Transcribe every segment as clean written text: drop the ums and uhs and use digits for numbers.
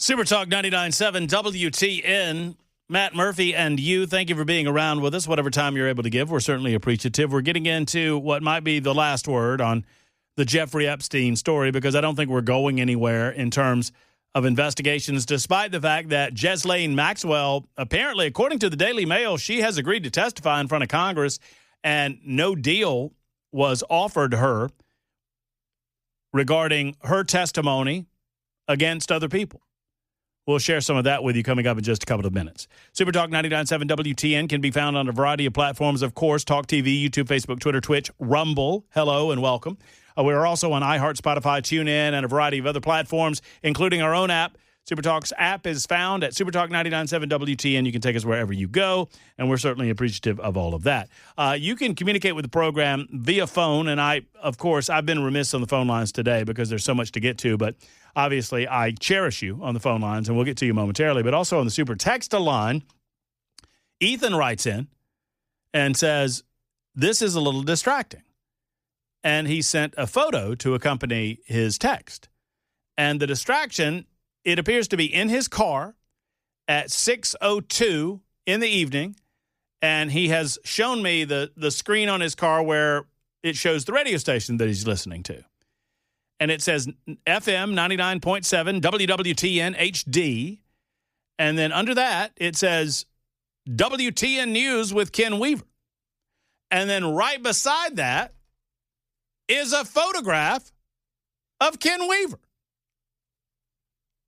Super Talk 99.7 WTN. Matt Murphy and you, thank you for being around with us, whatever time you're able to give. We're certainly appreciative. We're getting into what might be the last word on the Jeffrey Epstein story because I don't think we're going anywhere in terms of investigations, despite the fact that Ghislaine Maxwell, apparently, according to the Daily Mail, she has agreed to testify in front of Congress, and no deal was offered her regarding her testimony against other people. We'll share some of that with you coming up in just a couple of minutes. Super Talk 99.7 WTN can be found on a variety of platforms, of course, Talk TV, YouTube, Facebook, Twitter, Twitch, Rumble. Hello and welcome. We are also on iHeart, Spotify, TuneIn, and a variety of other platforms, including our own app. Super Talk's app is found at Super Talk 99.7 WTN. You can take us wherever you go, and we're certainly appreciative of all of that. You can communicate with the program via phone, and I've been remiss on the phone lines today because there's so much to get to, but obviously I cherish you on the phone lines, and we'll get to you momentarily, but also on the Super Text line, Ethan writes in and says, this is a little distracting. And he sent a photo to accompany his text. And the distraction, it appears to be in his car at 6:02 in the evening, and he has shown me the screen on his car where it shows the radio station that he's listening to. And it says FM 99.7 WWTN HD, and then under that it says WTN News with Ken Weaver. And then right beside that is a photograph of Ken Weaver.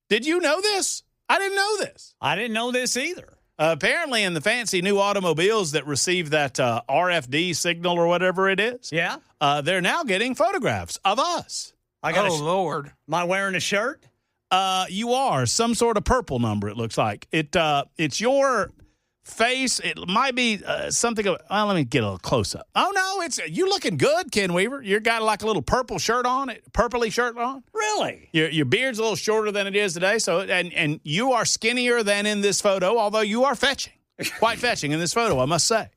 Did you know this? I didn't know this. I didn't know this either. Apparently in the fancy new automobiles that receive that RFD signal or whatever it is, they're now getting photographs of us. Lord. Am I wearing a shirt? You are. Some sort of purple number, it looks like. It's your face. It might be something of, let me get a little close-up. Oh, no, you looking good, Ken Weaver. You got like a little purple shirt on, purpley shirt on. Really? Your beard's a little shorter than it is today, so and you are skinnier than in this photo, although you are fetching. Quite fetching in this photo, I must say.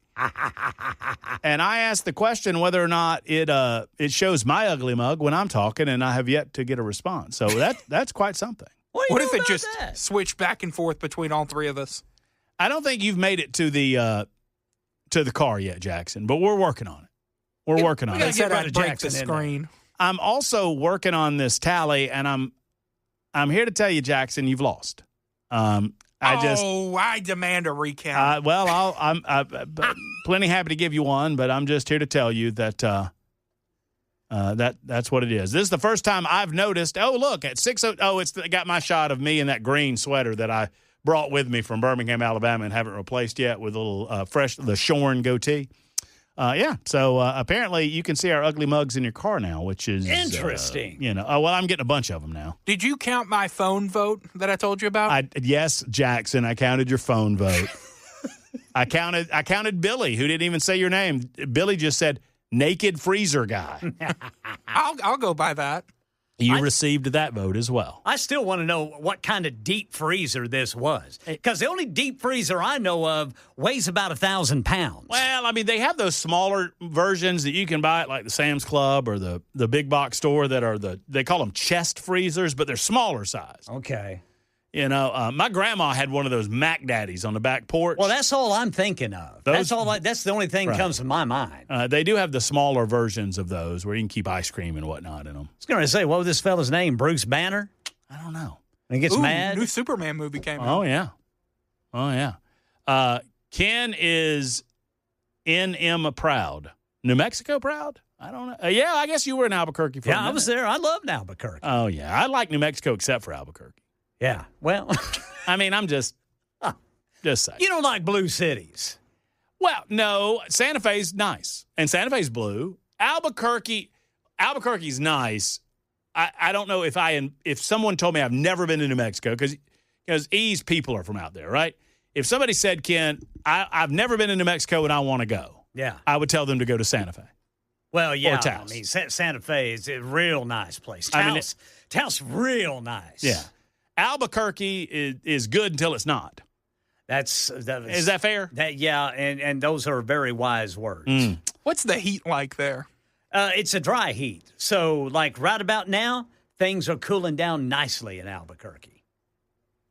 And I asked the question whether or not it shows my ugly mug when I'm talking, and I have yet to get a response. So that's quite something. What if it just switched back and forth between all three of us? I don't think you've made it to the car yet, Jackson, but we're working on it. We're working on it. We got to get back to break the screen. I'm also working on this tally, and I'm here to tell you, Jackson, you've lost. I demand a recount. I'm plenty happy to give you one, but I'm just here to tell you that that's what it is. This is the first time I've noticed. Oh, look at 6:00. Oh, it's got my shot of me in that green sweater that I brought with me from Birmingham, Alabama, and haven't replaced yet with a little the shorn goatee. So apparently you can see our ugly mugs in your car now, which is interesting. I'm getting a bunch of them now. Did you count my phone vote that I told you about? Yes, Jackson, I counted your phone vote. I counted Billy, who didn't even say your name. Billy just said naked freezer guy. I'll go by that. You received that vote as well. I still want to know what kind of deep freezer this was. Because the only deep freezer I know of weighs about 1,000 pounds. Well, I mean, they have those smaller versions that you can buy at like the Sam's Club or the big box store that are they call them chest freezers, but they're smaller size. Okay. My grandma had one of those Mac Daddies on the back porch. Well, that's all I'm thinking of. That's the only thing that comes to my mind. They do have the smaller versions of those where you can keep ice cream and whatnot in them. I was going to say, what was this fella's name? Bruce Banner? I don't know. And he gets mad? New Superman movie came out. Oh, yeah. Ken is NM proud. New Mexico proud? I don't know. I guess you were in Albuquerque for a minute. I was there. I loved Albuquerque. Oh, yeah. I like New Mexico except for Albuquerque. Yeah, well. I mean, I'm just saying. You don't like blue cities. Well, no. Santa Fe's nice. And Santa Fe's blue. Albuquerque's nice. I don't know if someone told me I've never been to New Mexico, because E's people are from out there, right? If somebody said, Ken, I've never been to New Mexico and I want to go, I would tell them to go to Santa Fe. Well, yeah. Or Taos. I mean, Santa Fe is a real nice place. Taos, real nice. Yeah. Albuquerque is good until it's not. Is that fair? And those are very wise words. Mm. What's the heat like there? It's a dry heat. So, like right about now, things are cooling down nicely in Albuquerque.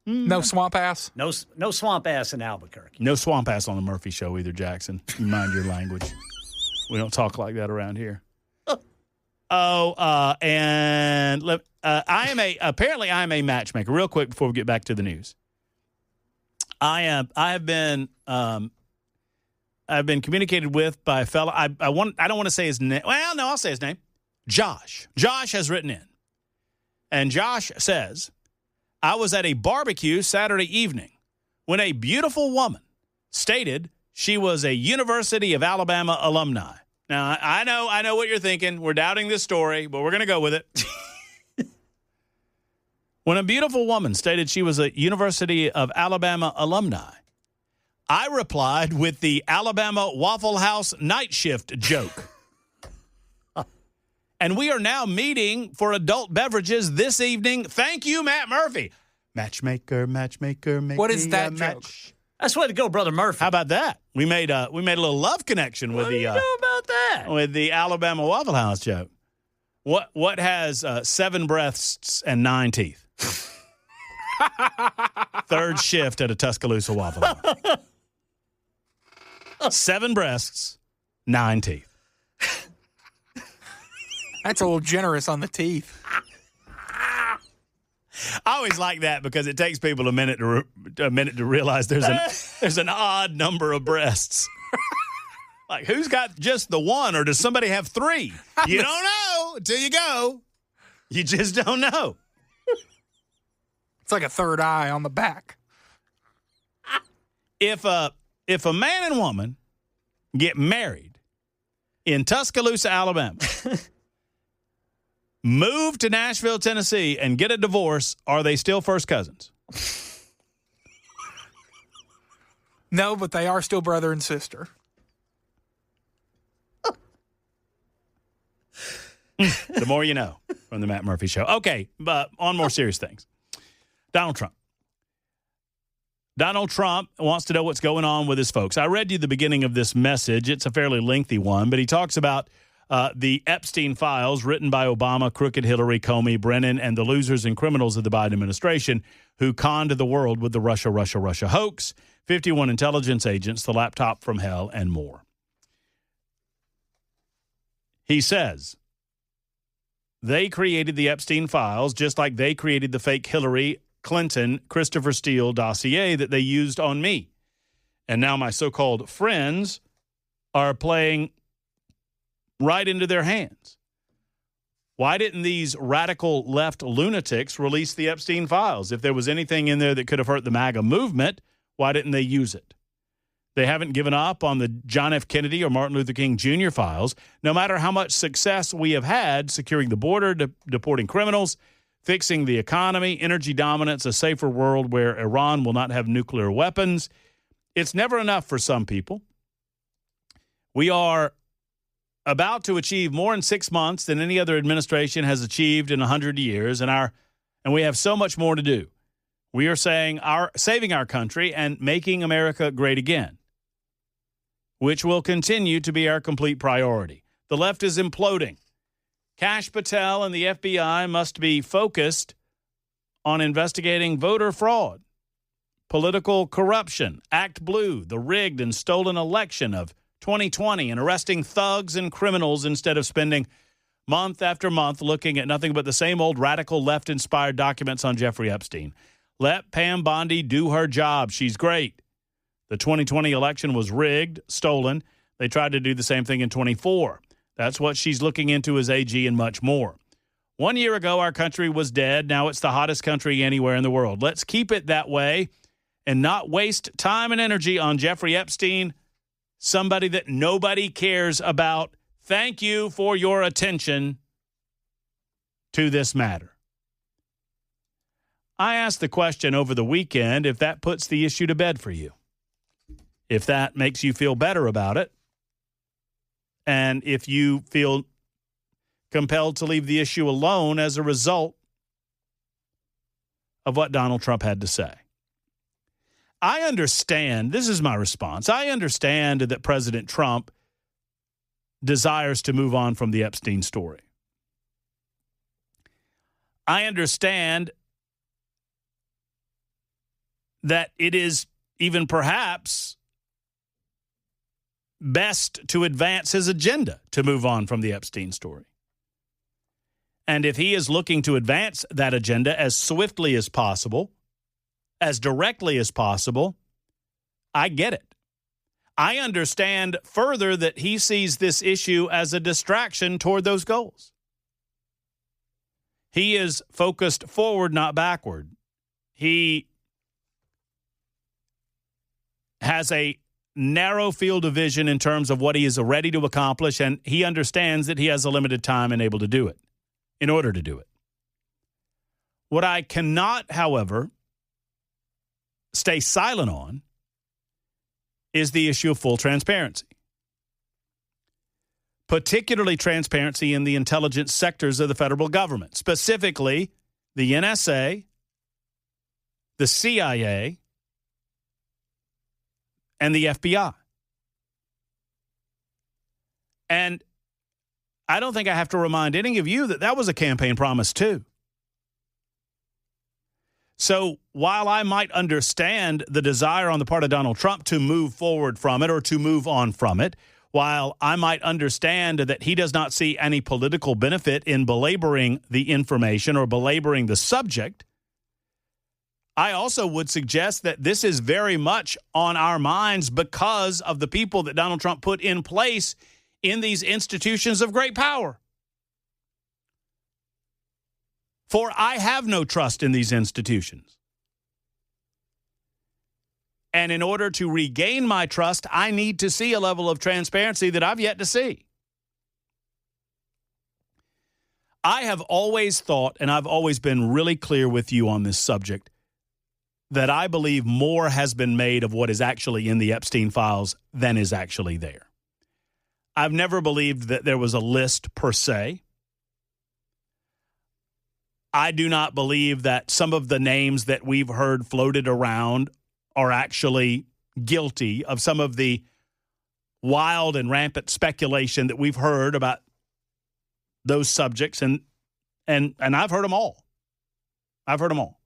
No swamp ass. No swamp ass in Albuquerque. No swamp ass on the Murphy Show either, Jackson. You mind your language. We don't talk like that around here. I am a matchmaker. Real quick before we get back to the news. I've been communicated with by a fellow. I don't want to say his name. Well, no, I'll say his name. Josh. Josh has written in. And Josh says, I was at a barbecue Saturday evening when a beautiful woman stated she was a University of Alabama alumni. Now, I know what you're thinking. We're doubting this story, but we're going to go with it. When a beautiful woman stated she was a University of Alabama alumni, I replied with the Alabama Waffle House night shift joke. And we are now meeting for adult beverages this evening. Thank you, Matt Murphy. Matchmaker, make What is me that a joke? match. That's the way to go, Brother Murphy. How about that? We made a little love connection with What do you know about that? with the Alabama Waffle House joke. What has 7 breasts and 9 teeth? Third shift at a Tuscaloosa Waffle House. 7 breasts, 9 teeth. That's a little generous on the teeth. I always like that because it takes people a minute to realize there's an odd number of breasts. Like, who's got just the one, or does somebody have 3? You don't know until you go. You just don't know. It's like a third eye on the back. If a man and woman get married in Tuscaloosa, Alabama, move to Nashville, Tennessee, and get a divorce, are they still first cousins? No, but they are still brother and sister. The more you know from the Matt Murphy Show. Okay, but on more serious things. Donald Trump. Donald Trump wants to know what's going on with his folks. I read you the beginning of this message. It's a fairly lengthy one, but he talks about the Epstein files written by Obama, crooked Hillary, Comey, Brennan, and the losers and criminals of the Biden administration who conned the world with the Russia hoax, 51 intelligence agents, the laptop from hell, and more. He says they created the Epstein files just like they created the fake Hillary Clinton, Christopher Steele dossier that they used on me. And now my so-called friends are playing right into their hands. Why didn't these radical left lunatics release the Epstein files? If there was anything in there that could have hurt the MAGA movement, why didn't they use it? They haven't given up on the John F. Kennedy or Martin Luther King Jr. files, no matter how much success we have had securing the border, deporting criminals, fixing the economy, energy dominance, a safer world where Iran will not have nuclear weapons. It's never enough for some people. We are about to achieve more in 6 months than any other administration has achieved in 100 years, and we have so much more to do. We are saving our country and making America great again, which will continue to be our complete priority. The left is imploding. Kash Patel and the FBI must be focused on investigating voter fraud, political corruption, Act Blue, the rigged and stolen election of 2020, and arresting thugs and criminals instead of spending month after month looking at nothing but the same old radical left-inspired documents on Jeffrey Epstein. Let Pam Bondi do her job. She's great. The 2020 election was rigged, stolen. They tried to do the same thing in 24. That's what she's looking into as AG and much more. 1 year ago, our country was dead. Now it's the hottest country anywhere in the world. Let's keep it that way and not waste time and energy on Jeffrey Epstein, somebody that nobody cares about. Thank you for your attention to this matter. I asked the question over the weekend if that puts the issue to bed for you, if that makes you feel better about it, and if you feel compelled to leave the issue alone as a result of what Donald Trump had to say. I understand, this is my response, I understand that President Trump desires to move on from the Epstein story. I understand that it is even perhaps best to advance his agenda to move on from the Epstein story. And if he is looking to advance that agenda as swiftly as possible, as directly as possible, I get it. I understand further that he sees this issue as a distraction toward those goals. He is focused forward, not backward. He has a narrow field of vision in terms of what he is ready to accomplish, and he understands that he has a limited time and able to do it, in order to do it. What I cannot, however, stay silent on is the issue of full transparency, particularly transparency in the intelligence sectors of the federal government, specifically the NSA, the CIA, and the FBI. And I don't think I have to remind any of you that that was a campaign promise too. So while I might understand the desire on the part of Donald Trump to move forward from it or to move on from it, while I might understand that he does not see any political benefit in belaboring the information or belaboring the subject, I also would suggest that this is very much on our minds because of the people that Donald Trump put in place in these institutions of great power. For I have no trust in these institutions. And in order to regain my trust, I need to see a level of transparency that I've yet to see. I have always thought, and I've always been really clear with you on this subject, that I believe more has been made of what is actually in the Epstein files than is actually there. I've never believed that there was a list per se. I do not believe that some of the names that we've heard floated around are actually guilty of some of the wild and rampant speculation that we've heard about those subjects, and I've heard them all. I've heard them all.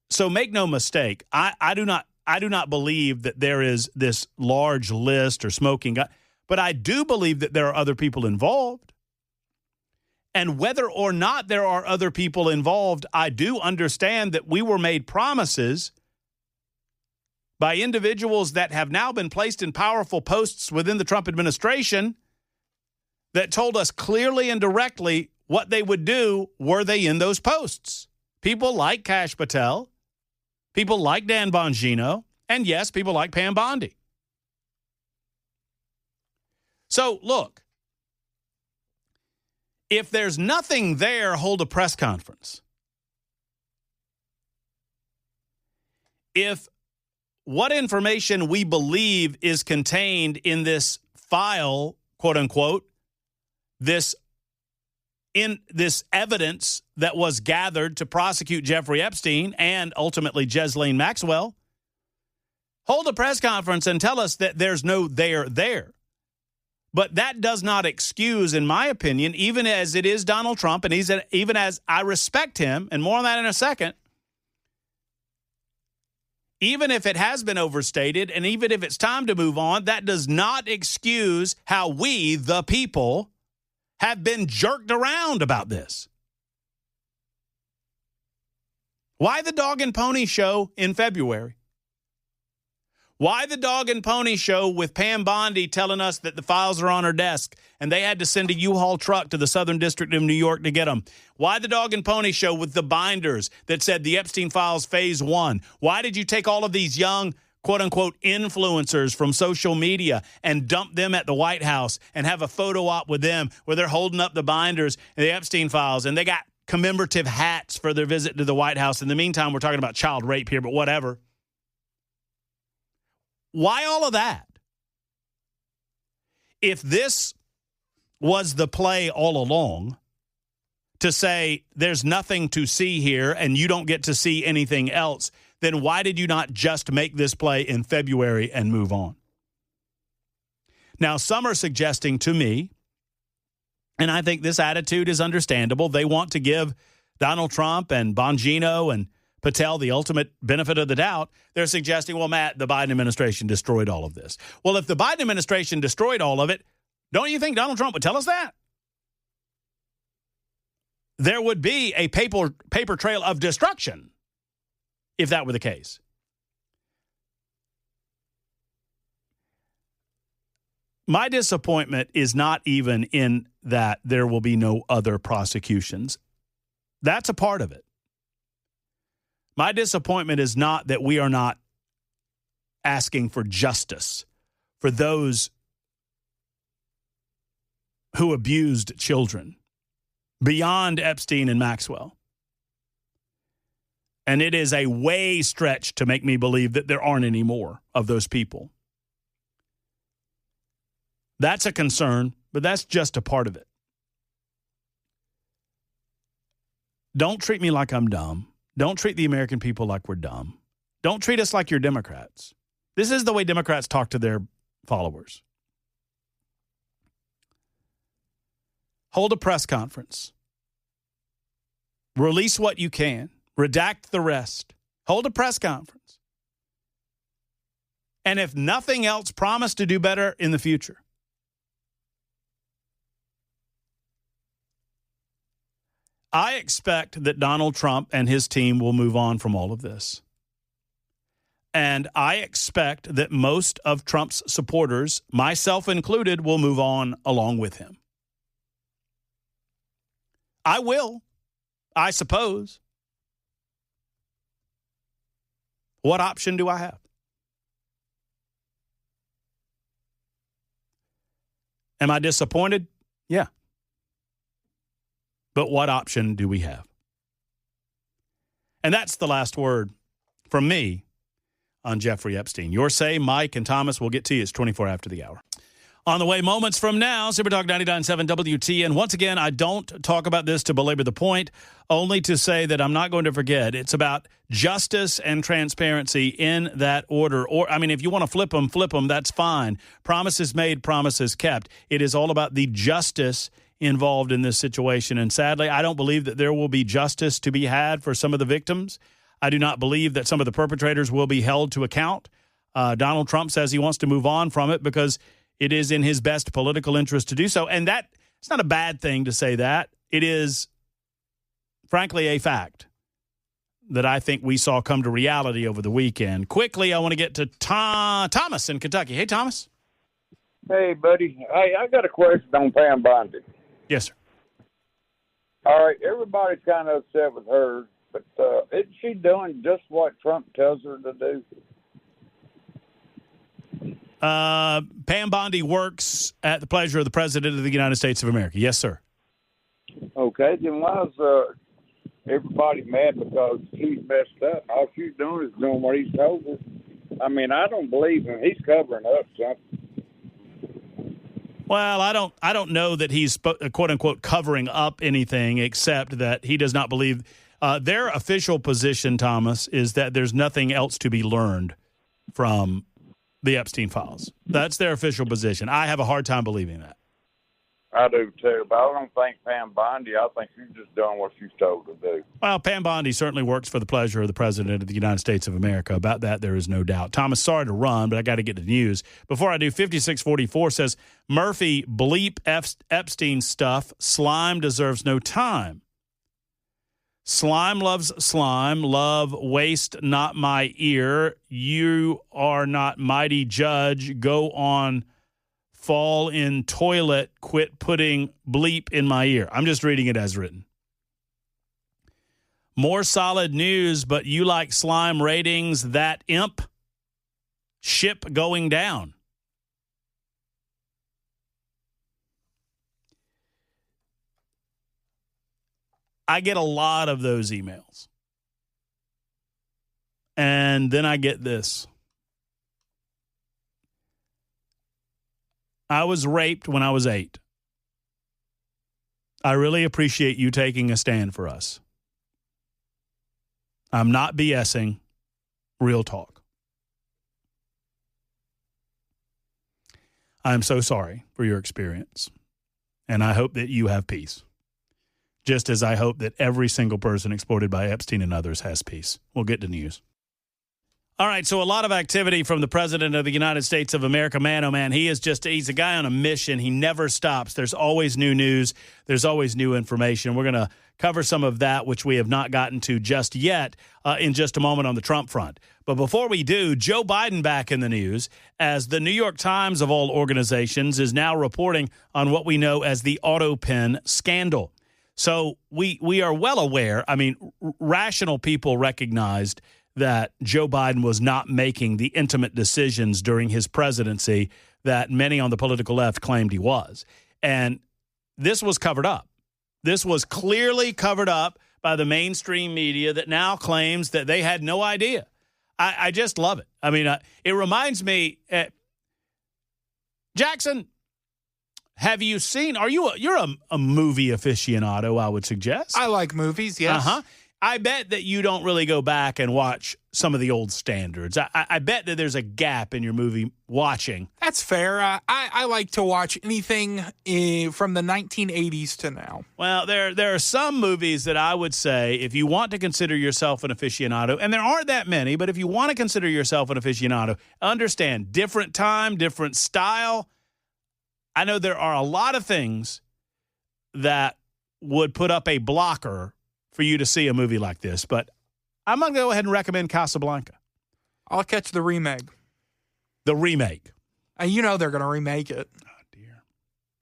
So make no mistake, I do not believe that there is this large list or smoking gun, but I do believe that there are other people involved. And whether or not there are other people involved, I do understand that we were made promises by individuals that have now been placed in powerful posts within the Trump administration that told us clearly and directly what they would do were they in those posts. People like Kash Patel, people like Dan Bongino, and yes, people like Pam Bondi. So, look, if there's nothing there, hold a press conference. If what information we believe is contained in this file, quote unquote, this evidence that was gathered to prosecute Jeffrey Epstein and ultimately Ghislaine Maxwell, hold a press conference and tell us that there's no there. But that does not excuse, in my opinion, even as it is Donald Trump, and even as I respect him, and more on that in a second, even if it has been overstated, and even if it's time to move on, that does not excuse how we, the people, have been jerked around about this. Why the dog and pony show in February? Why the dog and pony show with Pam Bondi telling us that the files are on her desk and they had to send a U-Haul truck to the Southern District of New York to get them? Why the dog and pony show with the binders that said the Epstein files phase 1? Why did you take all of these young, quote-unquote, influencers from social media and dump them at the White House and have a photo op with them where they're holding up the binders and the Epstein files, and they got commemorative hats for their visit to the White House? In the meantime, we're talking about child rape here, but whatever. Why all of that? If this was the play all along to say there's nothing to see here and you don't get to see anything else, then why did you not just make this play in February and move on? Now, some are suggesting to me, and I think this attitude is understandable, they want to give Donald Trump and Bongino and Patel the ultimate benefit of the doubt, they're suggesting, well, Matt, the Biden administration destroyed all of this. Well, if the Biden administration destroyed all of it, don't you think Donald Trump would tell us that? There would be a paper trail of destruction if that were the case. My disappointment is not even in that there will be no other prosecutions. That's a part of it. My disappointment is not that we are not asking for justice for those who abused children beyond Epstein and Maxwell. And it is a way stretch to make me believe that there aren't any more of those people. That's a concern, but that's just a part of it. Don't treat me like I'm dumb. Don't treat the American people like we're dumb. Don't treat us like you're Democrats. This is the way Democrats talk to their followers. Hold a press conference. Release what you can. Redact the rest. Hold a press conference. And if nothing else, promise to do better in the future. I expect that Donald Trump and his team will move on from all of this. And I expect that most of Trump's supporters, myself included, will move on along with him. I will, I suppose. What option do I have? Am I disappointed? Yeah. But what option do we have? And that's the last word from me on Jeffrey Epstein. Your say, Mike and Thomas, will get to you. It's 24 after the hour. On the way, moments from now, Super Talk 99.7 WTN. Once again, I don't talk about this to belabor the point, only to say that I'm not going to forget. It's about justice and transparency in that order. Or, I mean, if you want to flip them, that's fine. Promises made, promises kept. It is all about the justice involved in this situation. And sadly, I don't believe that there will be justice to be had for some of the victims. I do not believe that some of the perpetrators will be held to account. Donald Trump says he wants to move on from it because it is in his best political interest to do so. And that it's not a bad thing to say that. It is, frankly, a fact that I think we saw come to reality over the weekend. Quickly, I want to get to Thomas in Kentucky. Hey, Thomas. Hey, buddy. Hey, I got a question on Pam Bondi. Yes, sir. All right, everybody's kind of upset with her, but isn't she doing just what Trump tells her to do? Pam Bondi works at the pleasure of the President of the United States of America. Yes, sir. Okay, then why is everybody mad because she's messed up? All she's doing is doing what he's told her. I mean, I don't believe him. He's covering up something. Well, I don't know that he's quote unquote covering up anything, except that he does not believe their official position, Thomas, is that there's nothing else to be learned from the Epstein files. That's their official position. I have a hard time believing that. I do too, but I don't think Pam Bondi. I think she's just doing what she's told to do. Well, Pam Bondi certainly works for the pleasure of the President of the United States of America. About that, there is no doubt. Thomas, sorry to run, but I got to get to the news. Before I do, 5644 says, Murphy, bleep Epstein stuff. Slime deserves no time. Slime loves slime. Love, waste not my ear. You are not mighty judge. Go on. Fall in toilet, quit putting bleep in my ear. I'm just reading it as written. More solid news, but you like slime ratings, that imp? Ship going down. I get a lot of those emails. And then I get this. I was raped when I was 8. I really appreciate you taking a stand for us. I'm not BSing. Real talk. I'm so sorry for your experience, and I hope that you have peace. just as I hope that every single person exploited by Epstein and others has peace. We'll get to news. All right, so a lot of activity from the President of the United States of America. Man, oh, man, he's a guy on a mission. He never stops. There's always new news. There's always new information. We're going to cover some of that, which we have not gotten to just yet, in just a moment on the Trump front. But before we do, Joe Biden back in the news as the New York Times, of all organizations, is now reporting on what we know as the AutoPen scandal. So we are well aware. I mean, rational people recognized that Joe Biden was not making the intimate decisions during his presidency that many on the political left claimed he was. And this was covered up. This was clearly covered up by the mainstream media that now claims that they had no idea. I just love it. I mean, it reminds me, Jackson, have you seen, you're a movie aficionado, I would suggest. I like movies, yes. Uh-huh. I bet that you don't really go back and watch some of the old standards. I bet that there's a gap in your movie watching. That's fair. I like to watch anything from the 1980s to now. Well, there are some movies that I would say, if you want to consider yourself an aficionado, and there aren't that many, but if you want to consider yourself an aficionado, understand, different time, different style. I know there are a lot of things that would put up a blocker for you to see a movie like this, but I'm going to go ahead and recommend Casablanca. I'll catch the remake. The remake. You know they're going to remake it. Oh, dear.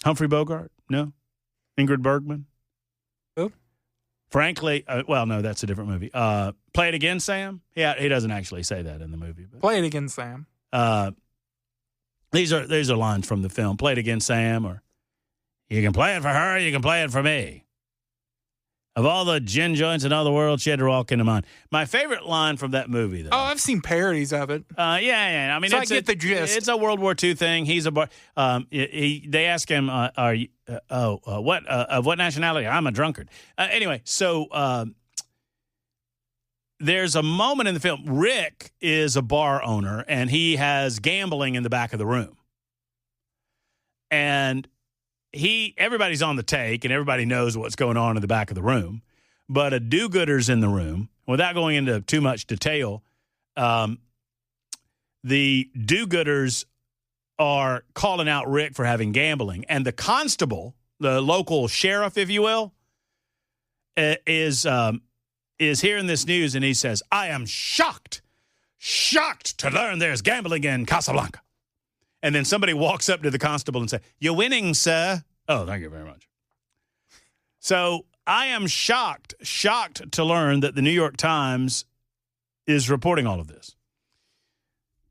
Humphrey Bogart? No. Ingrid Bergman? Who? Frankly, well, no, that's a different movie. Play It Again, Sam? Yeah, he doesn't actually say that in the movie. But, Play It Again, Sam. These are lines from the film. Play It Again, Sam, or you can play it for her, you can play it for me. Of all the gin joints in all the world, she had to walk into mine. My favorite line from that movie, though. Oh, I've seen parodies of it. Yeah. I mean, so I get the gist. It's a World War II thing. He's they ask him, "Are you? What? Of what nationality?" I'm a drunkard. Anyway, so there's a moment in the film. Rick is a bar owner, and he has gambling in the back of the room, and everybody's on the take, and everybody knows what's going on in the back of the room. But a do-gooder's in the room. Without going into too much detail, the do-gooders are calling out Rick for having gambling. And the constable, the local sheriff, if you will, is hearing this news, and he says, "I am shocked to learn there's gambling in Casablanca." And then somebody walks up to the constable and says, "You're winning, sir." Oh, thank you very much. So I am shocked to learn that the New York Times is reporting all of this.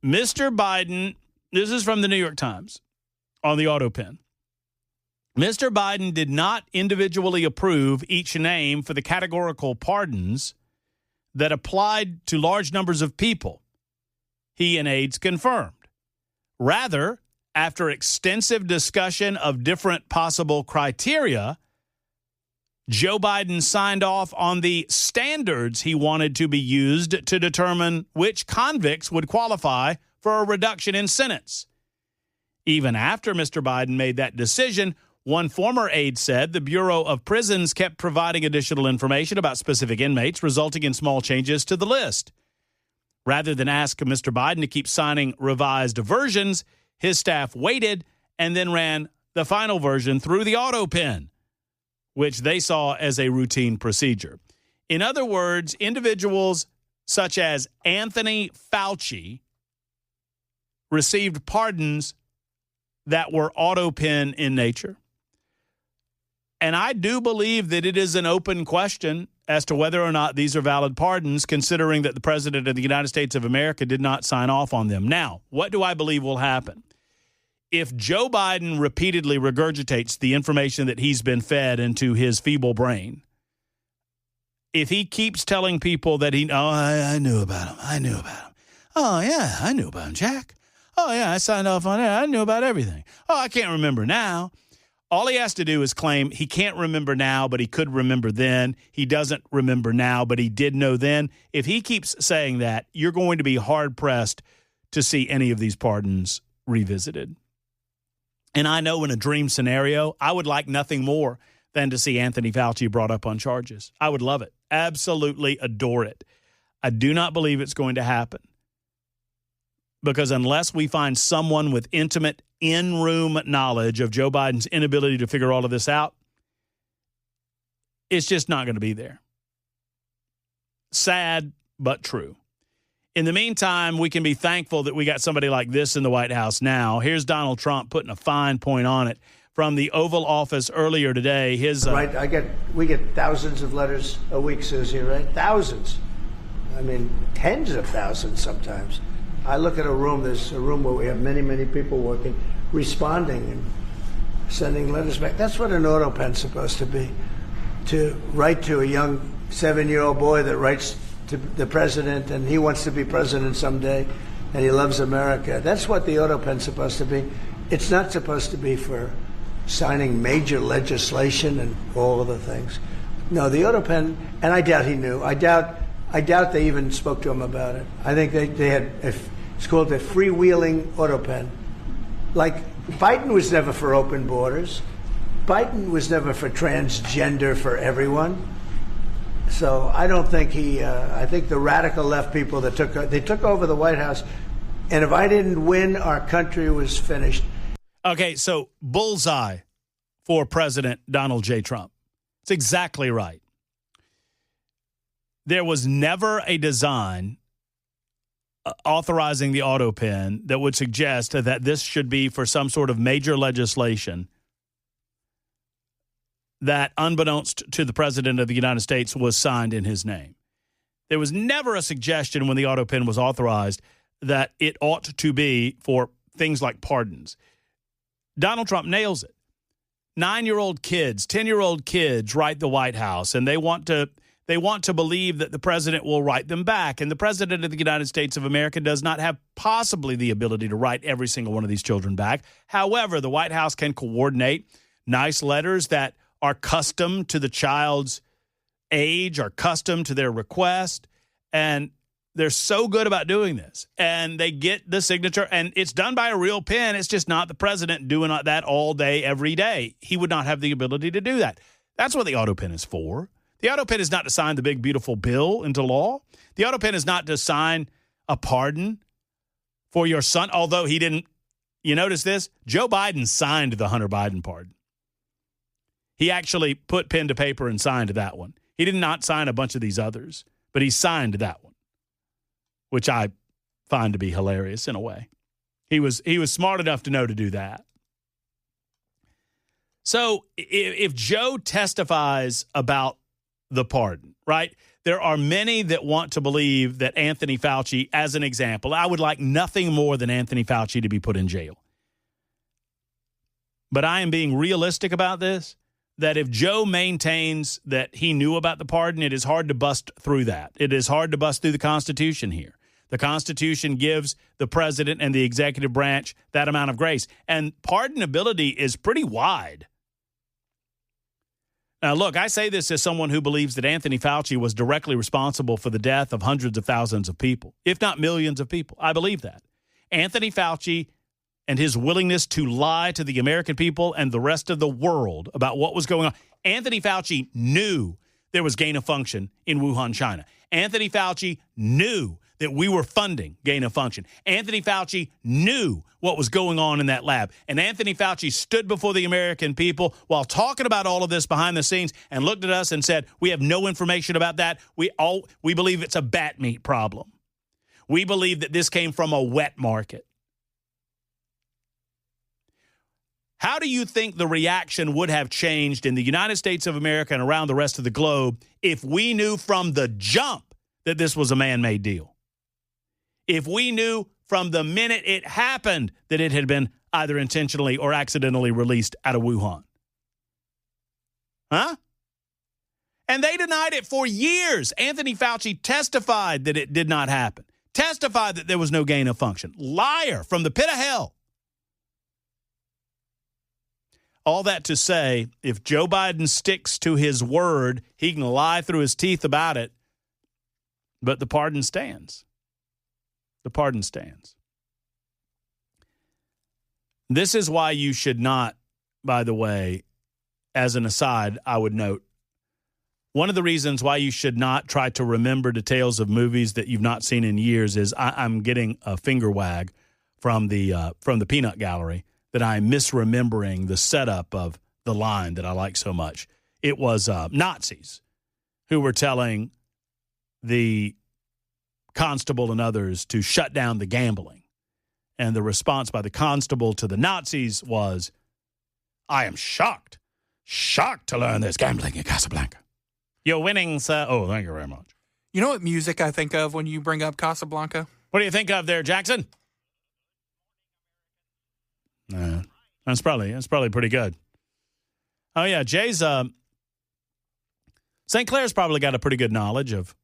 Mr. Biden, this is from the New York Times on the AutoPen. Mr. Biden did not individually approve each name for the categorical pardons that applied to large numbers of people, he and aides confirmed. Rather, after extensive discussion of different possible criteria, Joe Biden signed off on the standards he wanted to be used to determine which convicts would qualify for a reduction in sentence. Even after Mr. Biden made that decision, one former aide said the Bureau of Prisons kept providing additional information about specific inmates, resulting in small changes to the list. Rather than ask Mr. Biden to keep signing revised versions, his staff waited and then ran the final version through the AutoPen, which they saw as a routine procedure. In other words, individuals such as Anthony Fauci received pardons that were AutoPen in nature. And I do believe that it is an open question as to whether or not these are valid pardons, considering that the President of the United States of America did not sign off on them. Now, what do I believe will happen? If Joe Biden repeatedly regurgitates the information that he's been fed into his feeble brain, if he keeps telling people that I knew about him. Oh, yeah, I knew about him, Jack. Oh, yeah, I signed off on it. I knew about everything. Oh, I can't remember now. All he has to do is claim he can't remember now, but he could remember then. He doesn't remember now, but he did know then. If he keeps saying that, you're going to be hard-pressed to see any of these pardons revisited. And I know in a dream scenario, I would like nothing more than to see Anthony Fauci brought up on charges. I would love it. Absolutely adore it. I do not believe it's going to happen. Because unless we find someone with intimate in-room knowledge of Joe Biden's inability to figure all of this out, it's just not going to be there. Sad, but true. In the meantime, we can be thankful that we got somebody like this in the White House now. Here's Donald Trump putting a fine point on it from the Oval Office earlier today. We get thousands of letters a week, Susie, right? Thousands. I mean, tens of thousands sometimes. I look at there's a room where we have many, many people working, responding and sending letters back. That's what an auto pen's supposed to be. To write to a young 7-year-old boy that writes to the president and he wants to be president someday and he loves America. That's what the auto pen's supposed to be. It's not supposed to be for signing major legislation and all of the things. No, the auto pen, and I doubt he knew. I doubt they even spoke to him about it. I think they had, it's called a freewheeling auto pen. Like, Biden was never for open borders. Biden was never for transgender for everyone. So I don't think I think the radical left people that took over the White House, and if I didn't win, our country was finished. Okay, so bullseye for President Donald J. Trump. It's exactly right. There was never a design authorizing the auto pen that would suggest that this should be for some sort of major legislation that, unbeknownst to the President of the United States, was signed in his name. There was never a suggestion when the auto pen was authorized that it ought to be for things like pardons. Donald Trump nails it. 9-year-old kids, 10-year-old kids write the White House, and they want to believe that the president will write them back. And the President of the United States of America does not have possibly the ability to write every single one of these children back. However, the White House can coordinate nice letters that are custom to the child's age, are custom to their request, and they're so good about doing this. And they get the signature, and it's done by a real pen. It's just not the president doing that all day, every day. He would not have the ability to do that. That's what the auto pen is for. The auto pen is not to sign the big, beautiful bill into law. The auto pen is not to sign a pardon for your son, although he didn't. You notice this? Joe Biden signed the Hunter Biden pardon. He actually put pen to paper and signed that one. He did not sign a bunch of these others, but he signed that one, which I find to be hilarious in a way. He was smart enough to know to do that. So if Joe testifies about the pardon, right, there are many that want to believe that Anthony Fauci, as an example, I would like nothing more than Anthony Fauci to be put in jail. But I am being realistic about this, that if Joe maintains that he knew about the pardon, it is hard to bust through that. It is hard to bust through the Constitution here. The Constitution gives the president and the executive branch that amount of grace. And pardonability is pretty wide. Now, look, I say this as someone who believes that Anthony Fauci was directly responsible for the death of hundreds of thousands of people, if not millions of people. I believe that. Anthony Fauci and his willingness to lie to the American people and the rest of the world about what was going on. Anthony Fauci knew there was gain of function in Wuhan, China. Anthony Fauci knew that we were funding gain of function. Anthony Fauci knew what was going on in that lab. And Anthony Fauci stood before the American people while talking about all of this behind the scenes and looked at us and said, we have no information about that. We believe it's a bat meat problem. We believe that this came from a wet market. How do you think the reaction would have changed in the United States of America and around the rest of the globe if we knew from the jump that this was a man-made deal? If we knew from the minute it happened that it had been either intentionally or accidentally released out of Wuhan? Huh? And they denied it for years. Anthony Fauci testified that it did not happen. Testified that there was no gain of function. Liar from the pit of hell. All that to say, if Joe Biden sticks to his word, he can lie through his teeth about it, but the pardon stands. The pardon stands. This is why you should not, by the way, as an aside, I would note, one of the reasons why you should not try to remember details of movies that you've not seen in years is I'm getting a finger wag from the peanut gallery that I'm misremembering the setup of the line that I like so much. It was Nazis who were telling the constable and others to shut down the gambling. And the response by the constable to the Nazis was, "I am shocked to learn there's gambling in Casablanca. You're winning, sir." Oh, thank you very much. You know what music I think of when you bring up Casablanca? What do you think of there, Jackson? That's probably pretty good. Oh yeah, Jay's St. Clair's probably got a pretty good knowledge of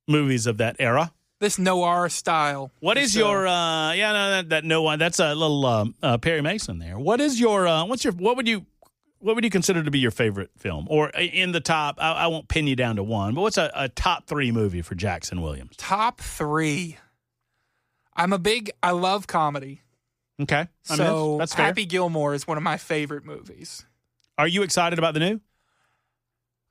movies of that era. This noir style. What is your that no one? That's a little Perry Mason there. What is your what would you consider to be your favorite film, or in the top? I won't pin you down to one, but what's a top 3 movie for Jackson Williams? Top 3. I love comedy. Okay, So that's fair. Happy Gilmore is one of my favorite movies. Are you excited about the new?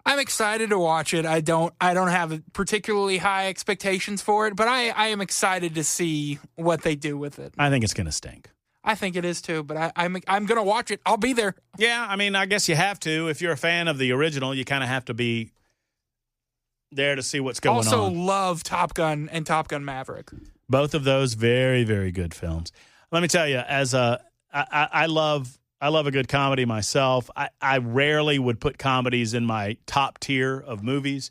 I'm excited to watch it. I don't have particularly high expectations for it, but I am excited to see what they do with it. I think it's going to stink. I think it is too, but I'm going to watch it. I'll be there. Yeah, I mean, I guess you have to. If you're a fan of the original, you kind of have to be there to see what's going also on. love Top Gun and Top Gun Maverick. Both of those very, very good films. Let me tell you, I love a good comedy myself. I rarely would put comedies in my top tier of movies,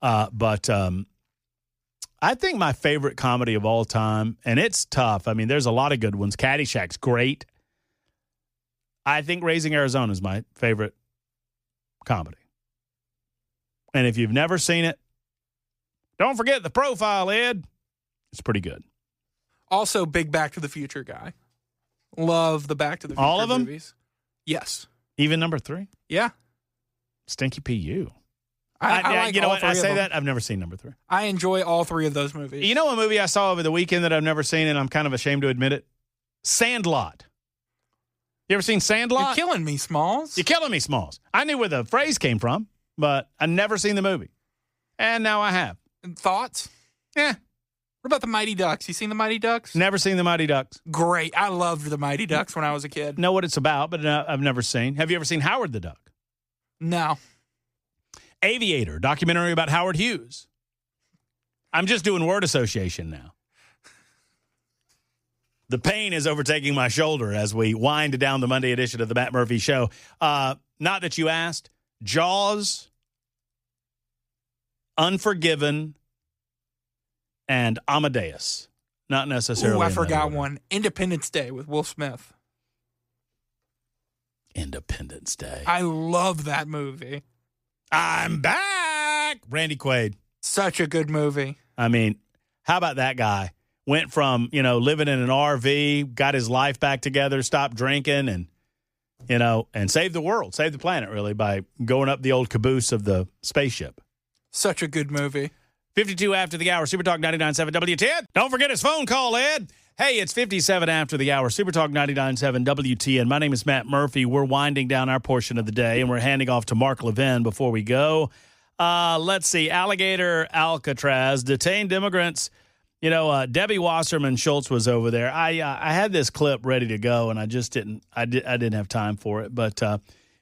but I think my favorite comedy of all time, and it's tough. I mean, there's a lot of good ones. Caddyshack's great. I think Raising Arizona is my favorite comedy. And if you've never seen it, don't forget The Profile, Ed. It's pretty good. Also, big Back to the Future guy. Love the Back to the Future All of them? movies. Yes. Even number 3? Yeah. Stinky PU. I like you know all what? 3 I of say them. that. I've never seen number 3. I enjoy all 3 of those movies. You know a movie I saw over the weekend that I've never seen, and I'm kind of ashamed to admit it? Sandlot. You ever seen Sandlot? You're killing me, Smalls. You're killing me, Smalls. I knew where the phrase came from, but I never seen the movie. And now I have. Thoughts? Yeah. What about the Mighty Ducks? You seen the Mighty Ducks? Never seen the Mighty Ducks. Great. I loved the Mighty Ducks when I was a kid. Know what it's about, but I've never seen. Have you ever seen Howard the Duck? No. Aviator, documentary about Howard Hughes. I'm just doing word association now. The pain is overtaking my shoulder as we wind down the Monday edition of the Matt Murphy Show. Not that you asked. Jaws, Unforgiven, and Amadeus. Not necessarily. Oh, I in that forgot order. one. Independence Day with Will Smith. Independence Day. I love that movie. I'm back. Randy Quaid. Such a good movie. I mean, how about that guy? Went from, living in an RV, got his life back together, stopped drinking, and, and saved the world, saved the planet, really, by going up the old caboose of the spaceship. Such a good movie. 52 after the hour, Super Talk 99.7 WTN. Don't forget his phone call, Ed. Hey, it's 57 after the hour, Super Talk 99.7 WTN. My name is Matt Murphy. We're winding down our portion of the day, and we're handing off to Mark Levin before we go. Let's see. Alligator Alcatraz, detained immigrants. Debbie Wasserman Schultz was over there. I had this clip ready to go, and I just didn't. I didn't have time for it, but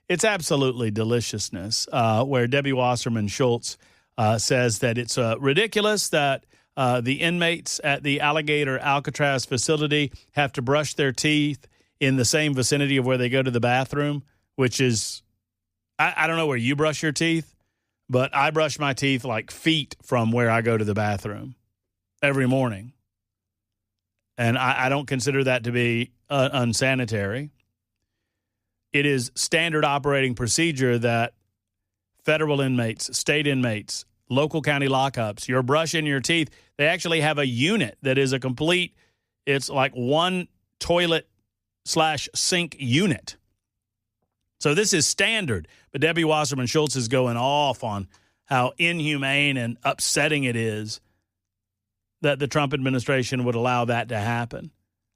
it's absolutely deliciousness. Where Debbie Wasserman Schultz says that it's ridiculous that the inmates at the Alligator Alcatraz facility have to brush their teeth in the same vicinity of where they go to the bathroom, which is, I don't know where you brush your teeth, but I brush my teeth like feet from where I go to the bathroom every morning. And I don't consider that to be unsanitary. It is standard operating procedure that federal inmates, state inmates, local county lockups, you're brushing your teeth. They actually have a unit that is a complete, it's like one toilet/sink unit. So this is standard. But Debbie Wasserman Schultz is going off on how inhumane and upsetting it is that the Trump administration would allow that to happen.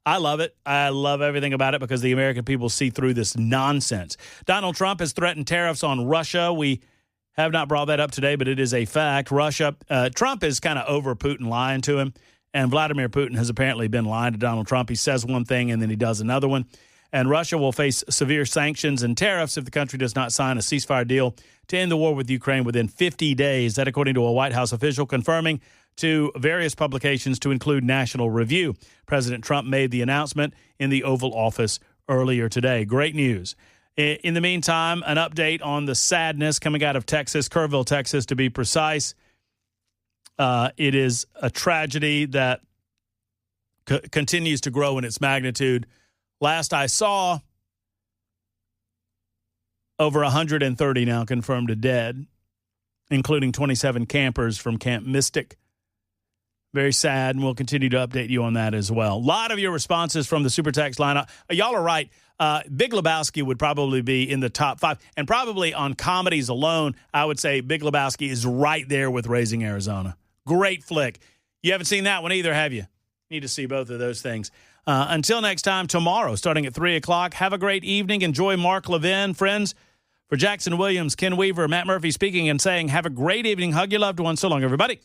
I love it. I love everything about it because the American people see through this nonsense. Donald Trump has threatened tariffs on Russia. We have not brought that up today, but it is a fact. Trump is kind of over Putin lying to him, and Vladimir Putin has apparently been lying to Donald Trump. He says one thing and then he does another one. And Russia will face severe sanctions and tariffs if the country does not sign a ceasefire deal to end the war with Ukraine within 50 days. That according to a White House official confirming to various publications to include National Review. President Trump made the announcement in the Oval Office earlier today. Great news. In the meantime, an update on the sadness coming out of Texas, Kerrville, Texas, to be precise. It is a tragedy that continues to grow in its magnitude. Last I saw, over 130 now confirmed dead, including 27 campers from Camp Mystic. Very sad, and we'll continue to update you on that as well. A lot of your responses from the Super Text lineup. Y'all are right. Big Lebowski would probably be in the top 5. And probably on comedies alone, I would say Big Lebowski is right there with Raising Arizona. Great flick. You haven't seen that one either, have you? Need to see both of those things. Until next time, tomorrow, starting at 3 o'clock, have a great evening. Enjoy Mark Levin. Friends, for Jackson Williams, Ken Weaver, Matt Murphy speaking and saying, have a great evening. Hug your loved ones. So long, everybody.